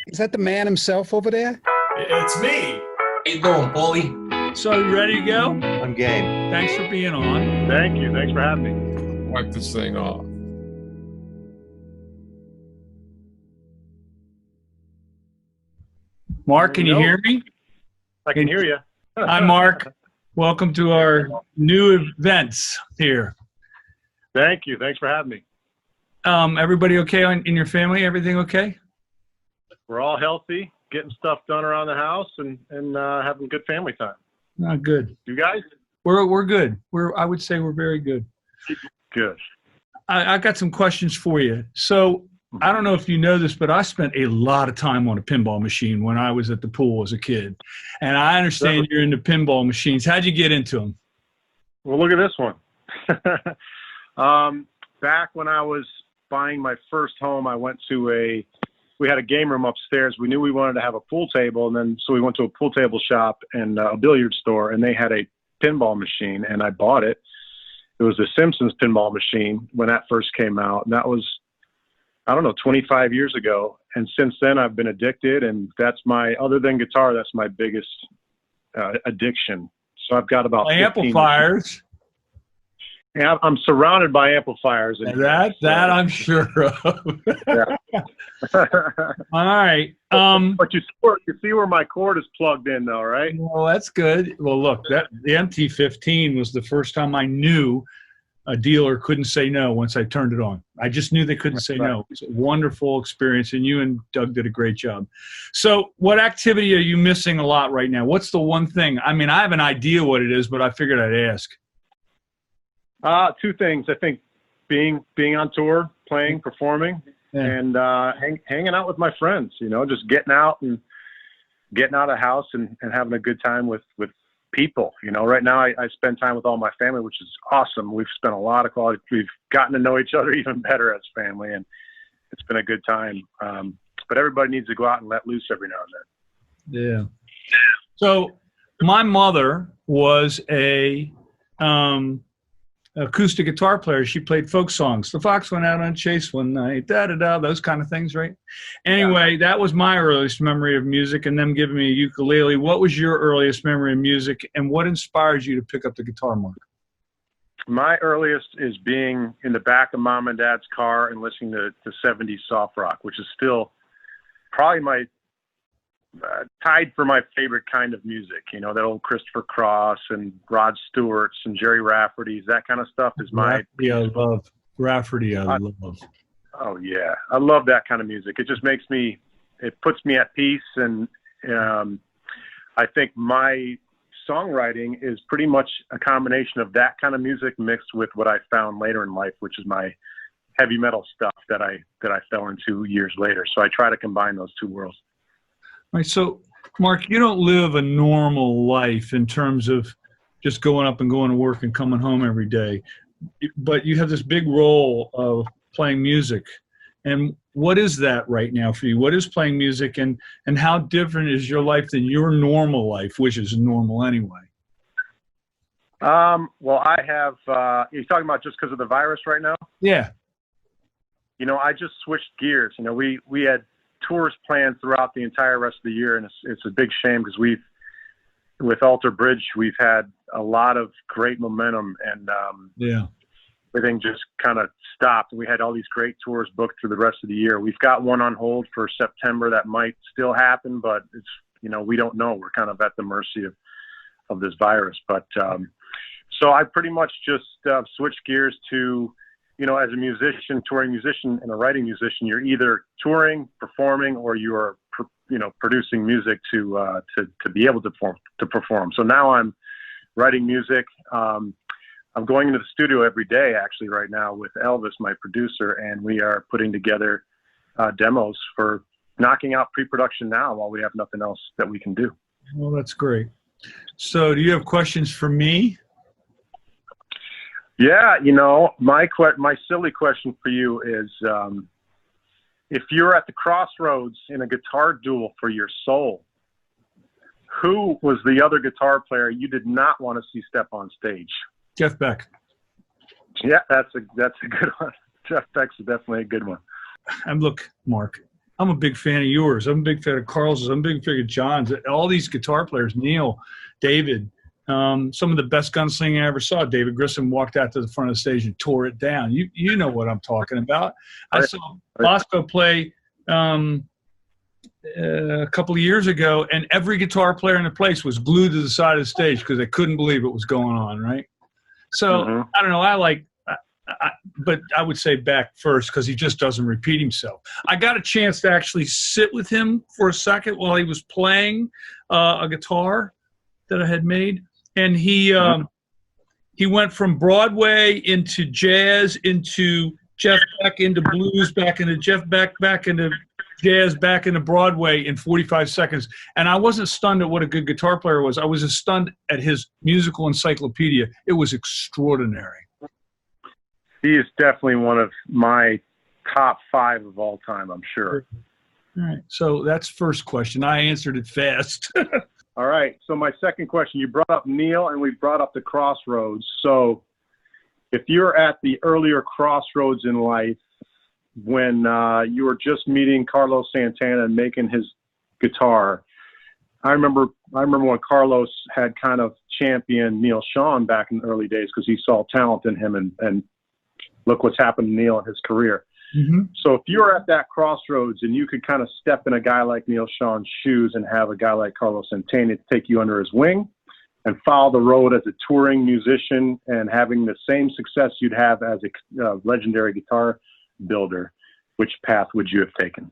Is that the man himself over there? It's me. How you doing, Paulie? So, you ready to go? I'm game. Thanks for being on. Thank you. Thanks for having me. Wipe this thing off. Mark, can you hear me? I can hear you. Hi, Mark. Welcome to our new events here. Thank you. Thanks for having me. Everybody okay in your family? Everything okay? We're all healthy, getting stuff done around the house, and having good family time. Good. You guys? We're good. I would say we're very good. Good. I got some questions for you. So I don't know if you know this, but I spent a lot of time on a pinball machine when I was at the pool as a kid. And I understand you're into pinball machines. How'd you get into them? Well, look at this one. Back when I was buying my first home, we had a game room upstairs. We knew we wanted to have a pool table, so we went to a pool table shop and a billiard store, and they had a pinball machine, and I bought it. It was the Simpsons pinball machine when that first came out, and that was, I don't know, 25 years ago. And since then, I've been addicted, and other than guitar, that's my biggest addiction. So I've got about 15 amplifiers. Yeah, I'm surrounded by amplifiers. That I'm sure of. Yeah. All right. But you see where my cord is plugged in, though, right? Well, that's good. Well, look, the MT-15 was the first time I knew a dealer couldn't say no once I turned it on. I just knew they couldn't say no. It was a wonderful experience, and you and Doug did a great job. So what activity are you missing a lot right now? What's the one thing? I mean, I have an idea what it is, but I figured I'd ask. Two things. I think being on tour, playing, performing, and hanging out with my friends, just getting out of the house and having a good time with people. Right now I spend time with all my family, which is awesome. We've spent a lot of quality. We've gotten to know each other even better as family, and it's been a good time. But everybody needs to go out and let loose every now and then. Yeah. So my mother was a acoustic guitar player. She played folk songs. The fox went out on chase one night, da-da-da, those kind of things, right? Anyway, that was my earliest memory of music, and them giving me a ukulele. What was your earliest memory of music, and what inspired you to pick up the guitar, Mark? My earliest is being in the back of Mom and Dad's car and listening to 70s soft rock, which is still probably my tied for my favorite kind of music. That old Christopher Cross and Rod Stewart's and Jerry Rafferty's, that kind of stuff is my Rafferty. I love Rafferty. I love. Oh yeah, I love that kind of music. It just it puts me at peace, and I think my songwriting is pretty much a combination of that kind of music mixed with what I found later in life, which is my heavy metal stuff that I fell into years later. So I try to combine those two worlds. All right, so Mark, you don't live a normal life in terms of just going up and going to work and coming home every day, but you have this big role of playing music. And what is that right now for you? What is playing music, and how different is your life than your normal life, which is normal anyway? Well, I have, you're talking about just because of the virus right now? Yeah. I just switched gears. We had tours planned throughout the entire rest of the year, and it's a big shame because with Alter Bridge, we've had a lot of great momentum, and everything just kind of stopped. We had all these great tours booked through the rest of the year. We've got one on hold for September that might still happen, but it's we don't know. We're kind of at the mercy of this virus. But so I pretty much just switched gears to, as a musician, touring musician and a writing musician, you're either touring, performing, or you are, producing music to be able to perform. So now I'm writing music. I'm going into the studio every day, actually, right now with Elvis, my producer, and we are putting together demos for knocking out pre-production now while we have nothing else that we can do. Well, that's great. So do you have questions for me? Yeah, my silly question for you is, if you're at the crossroads in a guitar duel for your soul, who was the other guitar player you did not want to see step on stage? Jeff Beck. Yeah, that's a good one. Jeff Beck's definitely a good one. And look, Mark, I'm a big fan of yours. I'm a big fan of Carl's. I'm a big fan of John's. All these guitar players, Neil, David, some of the best gunslinging I ever saw. David Grissom walked out to the front of the stage and tore it down. You know what I'm talking about. I saw Bosco play a couple of years ago, and every guitar player in the place was glued to the side of the stage because they couldn't believe what was going on, right? So, I don't know. But I would say Beck first because he just doesn't repeat himself. I got a chance to actually sit with him for a second while he was playing a guitar that I had made. And he went from Broadway into jazz, into Jeff Beck, into blues, back into Jeff Beck, back into jazz, back into Broadway in 45 seconds. And I wasn't stunned at what a good guitar player was. I was just stunned at his musical encyclopedia. It was extraordinary. He is definitely one of my top 5 of all time, I'm sure. All right. So that's first question. I answered it fast. All right. So my second question, you brought up Neil and we brought up the crossroads. So if you're at the earlier crossroads in life when you were just meeting Carlos Santana and making his guitar, I remember when Carlos had kind of championed Neil Schon back in the early days because he saw talent in him and look what's happened to Neil in his career. So if you're at that crossroads and you could kind of step in a guy like Neil Schon's shoes and have a guy like Carlos Santana take you under his wing and follow the road as a touring musician and having the same success you'd have as a legendary guitar builder, which path would you have taken?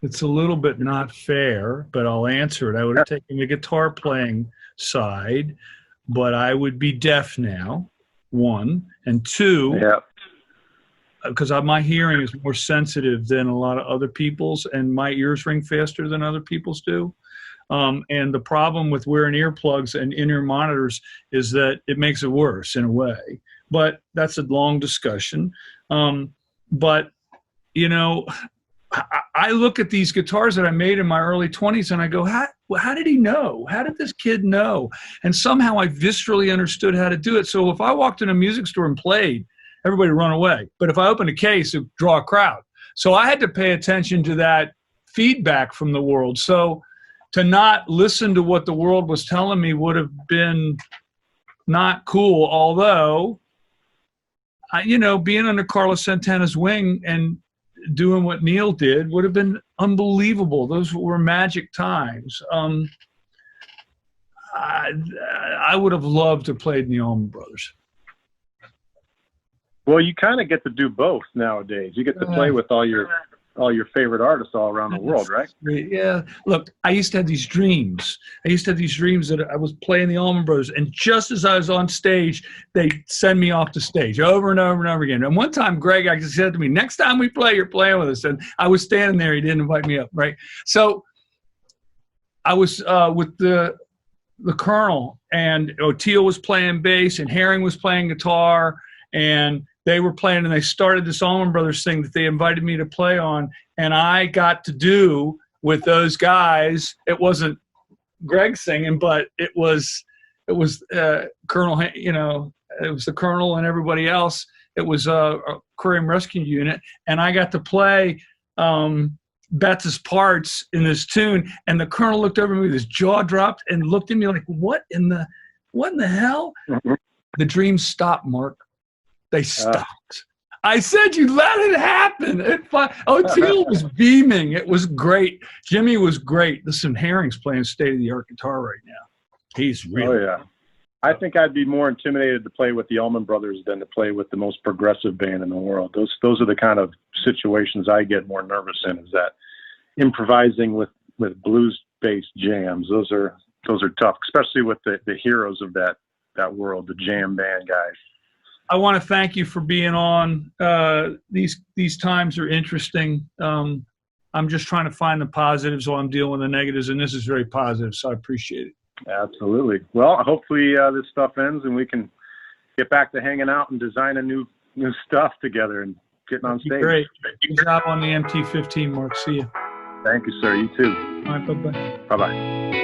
It's a little bit not fair, but I'll answer it. I would have taken the guitar playing side, but I would be deaf now, 1. And 2, because my hearing is more sensitive than a lot of other people's, and my ears ring faster than other people's do. And the problem with wearing earplugs and in-ear monitors is that it makes it worse in a way. But that's a long discussion. But, you know, I look at these guitars that I made in my early 20s and I go, how did he know? How did this kid know? And somehow I viscerally understood how to do it. So if I walked in a music store and played, everybody would run away. But if I opened a case, it would draw a crowd. So I had to pay attention to that feedback from the world. So to not listen to what the world was telling me would have been not cool. Although, you know, being under Carlos Santana's wing and doing what Neil did would have been unbelievable. Those were magic times. I would have loved to play in the Allman Brothers. Well, you kind of get to do both nowadays. You get to play with all your favorite artists all around the world, right? Yeah. Look, I used to have these dreams. That I was playing the Allman Brothers, and just as I was on stage, they send me off the stage over and over and over again. And one time, Greg actually said to me, "Next time we play, you're playing with us." And I was standing there. He didn't invite me up, right? So I was with the Colonel, and O'Teal was playing bass, and Herring was playing guitar, and they were playing, and they started this Allman Brothers thing that they invited me to play on, and I got to do with those guys. It wasn't Greg singing, but it was Colonel, you know, it was the Colonel and everybody else. It was a Aquarium Rescue Unit, and I got to play Betts' parts in this tune, and the Colonel looked over at me with his jaw dropped and looked at me like, what in the hell? The dreams stopped, Mark. They stopped. I said, you let it happen. O'Teal was beaming. It was great. Jimmy was great. Listen, Herring's playing state-of-the-art guitar right now. He's really. Oh, yeah. I think I'd be more intimidated to play with the Allman Brothers than to play with the most progressive band in the world. Those are the kind of situations I get more nervous in, is that improvising with blues-based jams. Those are tough, especially with the heroes of that world, the jam band guys. I want to thank you for being on. These times are interesting. I'm just trying to find the positives while I'm dealing with the negatives, and this is very positive, so I appreciate it. Absolutely. Well, hopefully this stuff ends and we can get back to hanging out and designing new stuff together and getting on stage. Great. Good job on the MT-15, Mark. See you. Thank you, sir. You too. All right, bye-bye. Bye-bye.